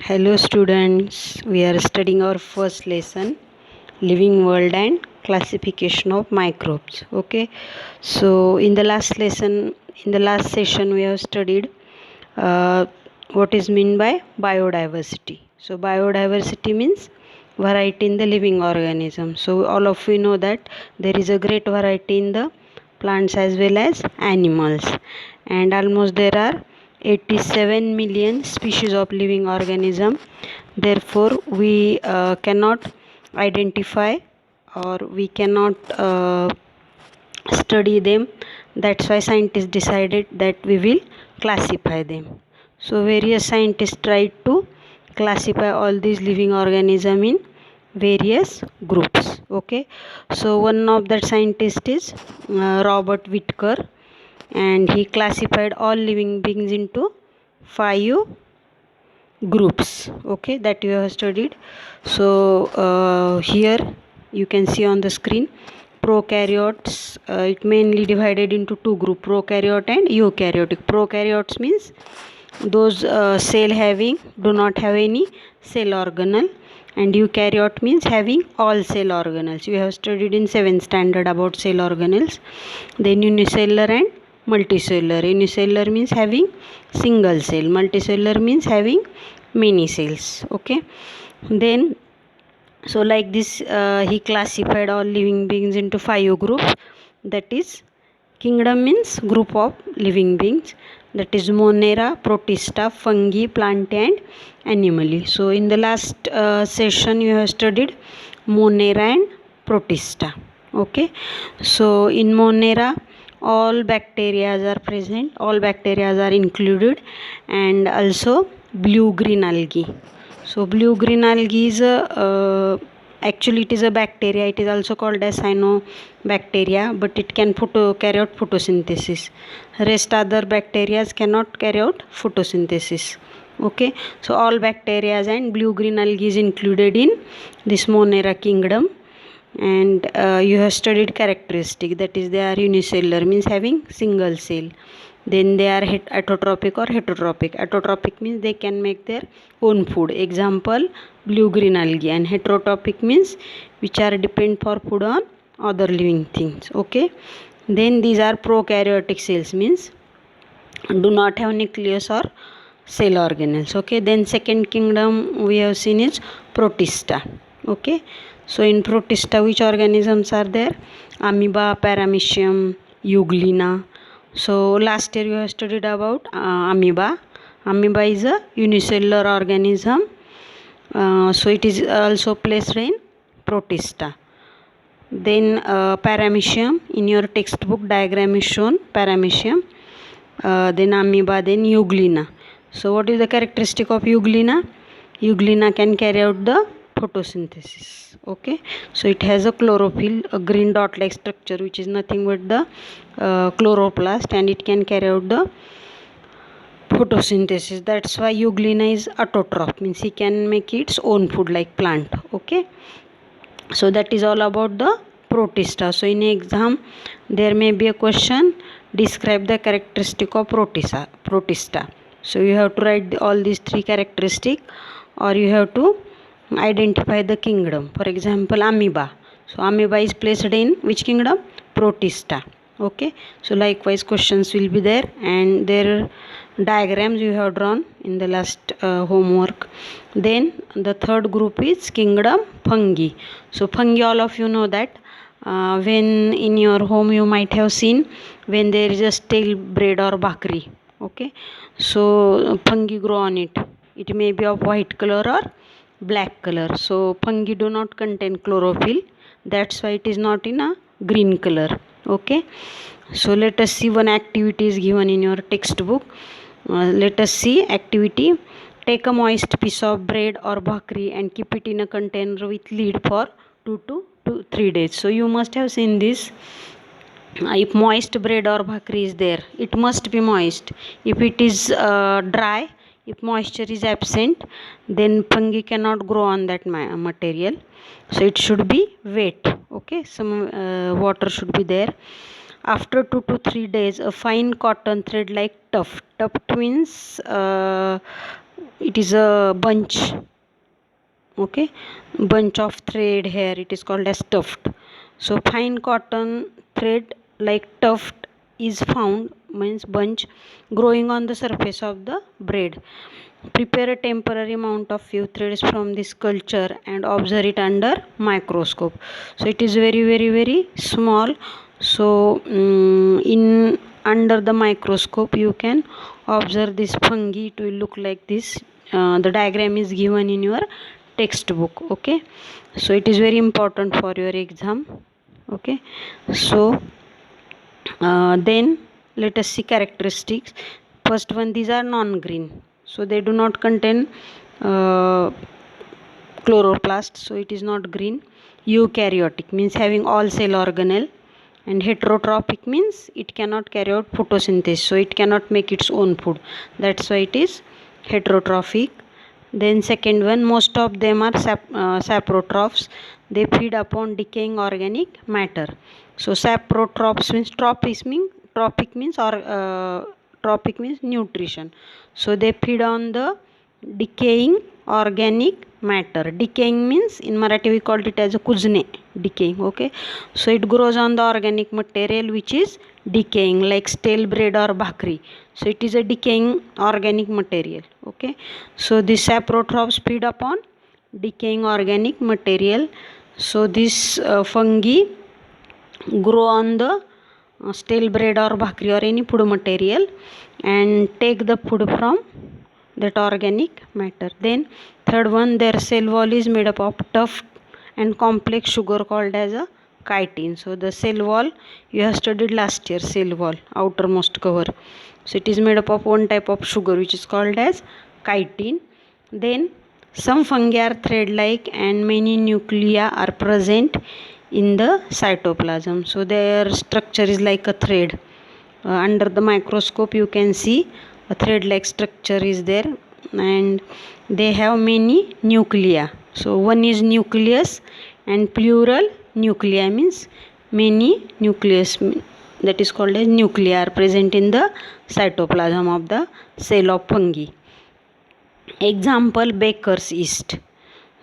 Hello students, we are studying our first lesson, living world and classification of microbes. Okay, so in the last session we have studied what is meant by biodiversity. So biodiversity means variety in the living organism. So all of you know that there is a great variety in the plants as well as animals, and almost there are 87 million species of living organism. Therefore we cannot identify or we cannot study them. That's why scientists decided that we will classify them. So various scientists tried to classify all these living organism in various groups. Okay, so one of the scientists is Robert Whittaker, and he classified all living beings into 5 groups. Okay, that you have studied. So here you can see on the screen prokaryotes. It mainly divided into 2 groups, prokaryote and eukaryotic. Prokaryotes means those cell having do not have any cell organelle, and eukaryote means having all cell organelles. You have studied in 7th standard about cell organelles. Then unicellular and multicellular. Unicellular means having single cell, multicellular means having many cells. Okay, then so like this he classified all living beings into 5 groups. That is, kingdom means group of living beings, that is Monera, Protista, Fungi, Plant and Animalia. So in the last session you have studied Monera and Protista. Okay, so in Monera all bacteria are present, all bacteria are included, and also blue green algae. So blue green algae is actually it is a bacteria. It is also called as cyanobacteria, but it can carry out photosynthesis. Rest other bacteria cannot carry out photosynthesis. Okay, so all bacteria and blue green algae is included in this Monera kingdom. And you have studied characteristic, that is they are unicellular means having single cell. Then they are autotrophic or heterotrophic. Autotrophic means they can make their own food, example blue green algae. And heterotrophic means which are depend for food on other living things. Okay, then these are prokaryotic cells, means do not have nucleus or cell organelles. Okay, then second kingdom we have seen is Protista. Okay, so in Protista which organisms are there? Amoeba, Paramecium, Euglena. So last year you have studied about amoeba. Amoeba is a unicellular organism, so it is also placed in Protista. Then Paramecium, in your textbook diagram is shown Paramecium, then amoeba, then Euglena. So what is the characteristic of Euglena? Euglena can carry out the photosynthesis. Okay, so it has a chlorophyll, a green dot like structure, which is nothing but the chloroplast, and it can carry out the photosynthesis. That's why Euglena is autotroph, means he can make its own food like plant. Okay, so that is all about the Protista. So in exam there may be a question, describe the characteristic of Protista. So you have to write all these 3 characteristics, or you have to identify the kingdom. For example, amoeba. So amoeba is placed in which kingdom? Protista. Okay, so likewise questions will be there, and their diagrams you have drawn in the last homework. Then the third group is kingdom fungi. So fungi, all of you know that when in your home you might have seen when there is a stale bread or bhakri. Okay, so fungi grow on it. It may be of white color or black color. So fungi do not contain chlorophyll, that's why it is not in a green color. Okay, so let us see one activity is given in your textbook. Let us see activity. Take a moist piece of bread or bhakri and keep it in a container with lid for 2 to 3 days. So you must have seen this. If moist bread or bhakri is there, it must be moist. If it is dry, if moisture is absent, then fungi cannot grow on that material. So it should be wet. Okay, some water should be there. After 2 to 3 days, a fine cotton thread like tuft. Tuft means it is a bunch, okay, bunch of thread here, it is called as tuft. So fine cotton thread like tuft is found, means bunch, growing on the surface of the braid. Prepare a temporary amount of few threads from this culture and observe it under microscope. So it is very very very small. So in under the microscope you can observe this fungi. It will look like this. The diagram is given in your textbook. Okay, so it is very important for your exam. Okay, so then let us see characteristics. First one, these are non-green, so they do not contain chloroplast, so it is not green. Eukaryotic means having all cell organelle, and heterotrophic means it cannot carry out photosynthesis, so it cannot make its own food, that's why it is heterotrophic. Then second one, most of them are saprotrophs. They feed upon decaying organic matter. So saprotrophs means trophic means or trophic means nutrition. So they feed on the decaying organic matter. Decaying means in Marathi we called it as a kuzne, decaying. Okay, so it grows on the organic material which is decaying, like stale bread or bhakri. So it is a decaying organic material. Okay, so the saprotrophs feed upon decaying organic material. So this fungi grow on the stale bread or bhakri or any food material and take the food from that organic matter. Then third one, their cell wall is made up of tough and complex sugar called as a chitin. So the cell wall you have studied last year, cell wall, outermost cover. So it is made up of one type of sugar which is called as chitin. Then some fungi are thread like and many nuclei are present in the cytoplasm. So their structure is like a thread. Under the microscope you can see a thread like structure is there, and they have many nuclei. So one is nucleus and plural nuclei means many nucleus, that is called as nuclei are present in the cytoplasm of the cell of fungi. Example, baker's yeast.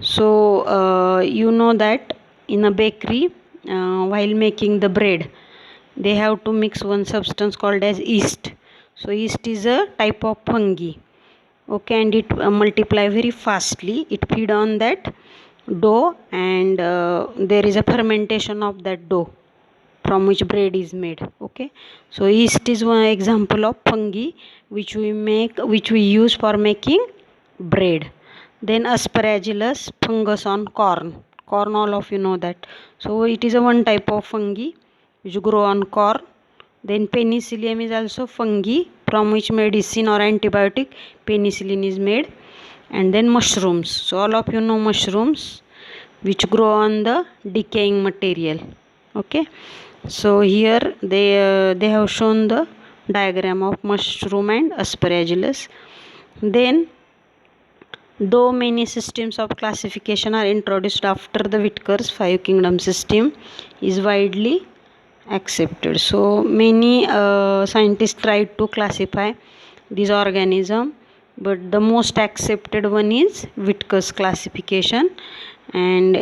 So you know that in a bakery while making the bread they have to mix one substance called as yeast. So yeast is a type of fungi. Okay, and it multiply very fastly. It feed on that dough, and there is a fermentation of that dough from which bread is made. Okay, so yeast is one example of fungi which we use for making bread. Then aspergillus, fungus on corn. Corn, all of you know that. So it is a one type of fungi which grow on corn. Then penicillium is also fungi from which medicine or antibiotic penicillin is made. And then mushrooms. So all of you know mushrooms which grow on the decaying material. Okay, so here they have shown the diagram of mushroom and aspergillus. Then though many systems of classification are introduced after the Whitaker's five kingdom system is widely accepted. So many scientists tried to classify these organisms, but the most accepted one is Whitaker's classification. And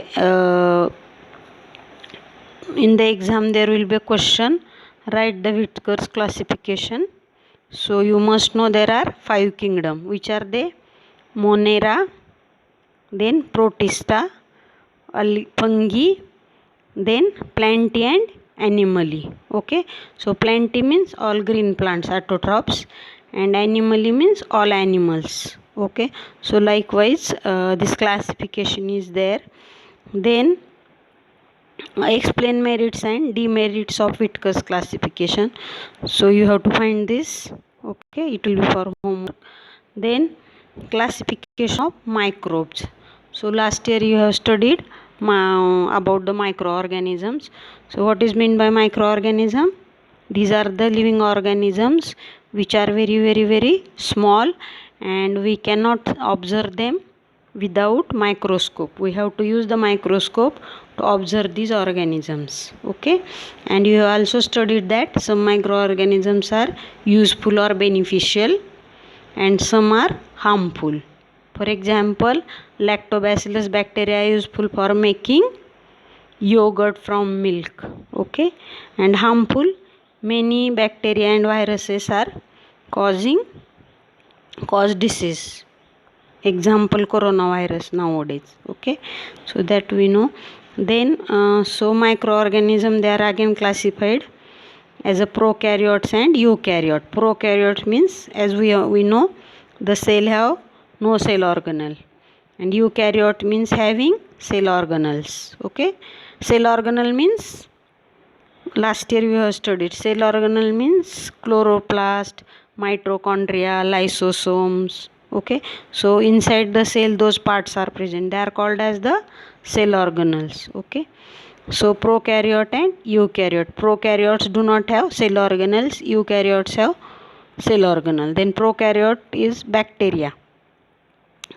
in the exam there will be a question, write the Whitaker's classification. So you must know there are five kingdoms. Which are they? Monera, then Protista, fungi, then plantae and animae. Okay, so plantae means all green plants, autotrophs, and animae means all animals. Okay, so likewise this classification is there. Then explain merits and demerits of Whitaker's classification. So you have to find this. Okay, it will be for homework. Then classification of microbes. So last year you have studied about the microorganisms. So what is meant by microorganism? These are the living organisms which are very very very small and we cannot observe them without microscope. We have to use the microscope to observe these organisms. Okay, and you have also studied that some microorganisms are useful or beneficial and some are harmful. For example, lactobacillus bacteria is useful for making yogurt from milk. Okay, and harmful, many bacteria and viruses are cause disease. Example, coronavirus nowadays. Okay, so that we know. Then so microorganism, they are again classified as a prokaryotes and eukaryote. Prokaryotes means, as we know, the cell have no cell organelle, and eukaryote means having cell organelles. Okay, cell organelle means, last year we have studied, cell organelle means chloroplast, mitochondria, lysosomes. Okay, so inside the cell those parts are present, they are called as the cell organelles. Okay, so prokaryote and eukaryote. Prokaryotes do not have cell organelles, eukaryotes have cell organelle. Then prokaryote is bacteria.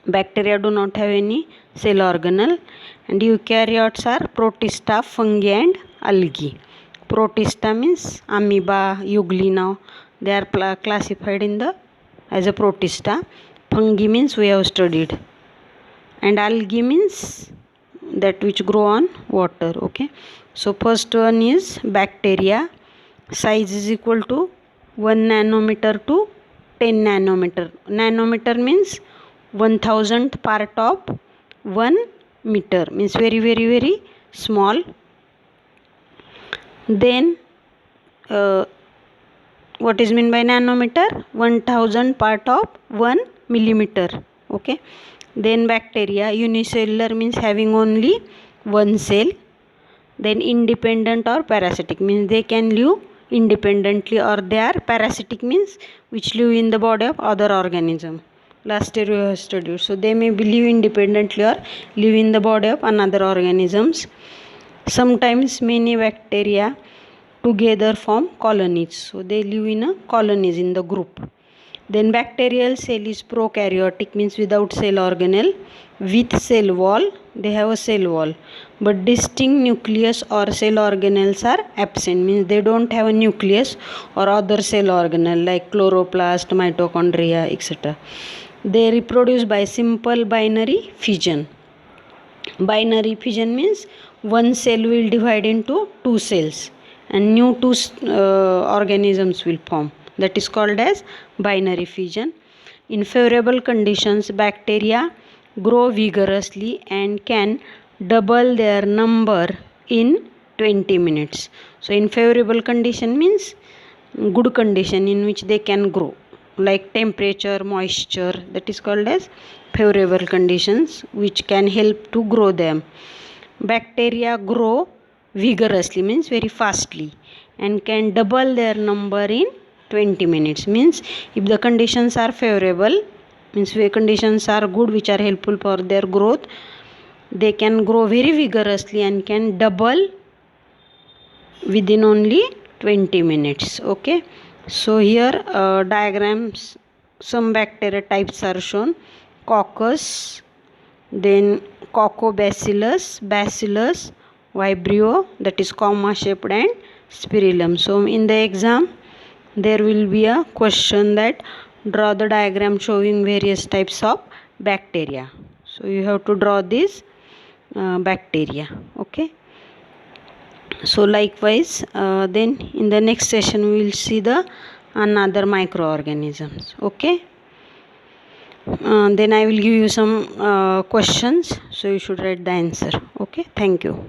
Bacteria do not have any cell organelle, and eukaryotes are protista, fungi and algae. Protista means amoeba, euglena, they are classified in the as a protista. Fungi means we have studied, and algae means that which grow on water. Okay, so first one is bacteria. Size is equal to 1 nanometer to 10 nanometer. Nanometer means 1000th part of 1 meter, means very small. Then what is mean by nanometer? 1000 part of 1 millimeter. Okay, then bacteria, unicellular means having only one cell. Then independent or parasitic means they can live independently, or they are parasitic means which live in the body of other organism. Last year we have studied, so they may live independently or live in the body of another organisms. Sometimes many bacteria together form colonies, so they live in a colonies in the group. Then bacterial cell is prokaryotic means without cell organelle. With cell wall, they have a cell wall, but distinct nucleus or cell organelles are absent, means they don't have a nucleus or other cell organelle like chloroplast, mitochondria, etc. They reproduce by simple binary fission. Binary fission means one cell will divide into two cells and new two organisms will form. That is called as binary fission. In favorable conditions, bacteria grow vigorously and can double their number in 20 minutes. So in favorable condition means good condition in which they can grow, like temperature, moisture, that is called as favorable conditions which can help to grow them. Bacteria grow vigorously means very fastly and can double their number in 20 minutes, means if the conditions are favorable, means where conditions are good which are helpful for their growth, they can grow very vigorously and can double within only 20 minutes. Okay, so here diagrams, some bacteria types are shown: coccus, then coccobacillus, bacillus, vibrio, that is comma shaped, and spirillum. So in the exam there will be a question that draw the diagram showing various types of bacteria. So you have to draw this bacteria. Okay, so likewise then in the next session we will see the another microorganisms. Okay, then I will give you some questions, so you should write the answer. Okay, thank you.